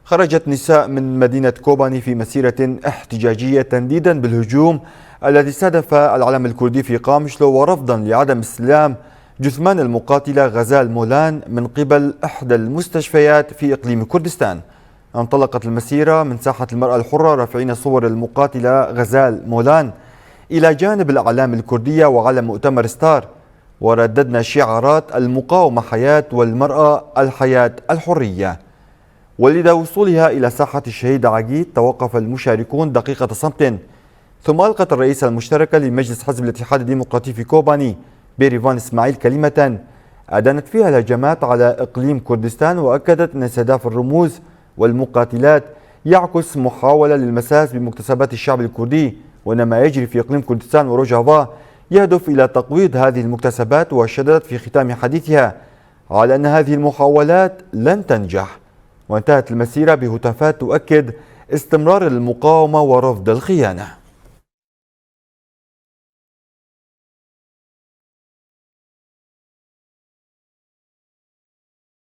خرجت نساء من مدينة كوباني في مسيرة احتجاجية تنديدا بالهجوم الذي استهدف العلم الكردي في قامشلو، ورفضا لعدم استلام جثمان المقاتلة غزال مولان من قبل إحدى المستشفيات في إقليم كردستان. انطلقت المسيرة من ساحة المرأة الحرة رافعين صور المقاتلة غزال مولان إلى جانب الأعلام الكردية وعلى مؤتمر ستار، ورددنا شعارات المقاومة حياة والمرأة الحياة الحرية. ولدى وصولها إلى ساحة الشهيد عقيد توقف المشاركون دقيقة صمت، ثم ألقت الرئيسة المشتركة لمجلس حزب الاتحاد الديمقراطي في كوباني بيريفان إسماعيل كلمة أدانت فيها الهجمات على إقليم كردستان، وأكدت أن استهداف الرموز والمقاتلات يعكس محاولة للمساس بمكتسبات الشعب الكردي، وأن ما يجري في إقليم كردستان وروجافا يهدف إلى تقويض هذه المكتسبات. وشددت في ختام حديثها على أن هذه المحاولات لن تنجح، وانتهت المسيرة بهتافات تؤكد استمرار المقاومة ورفض الخيانة.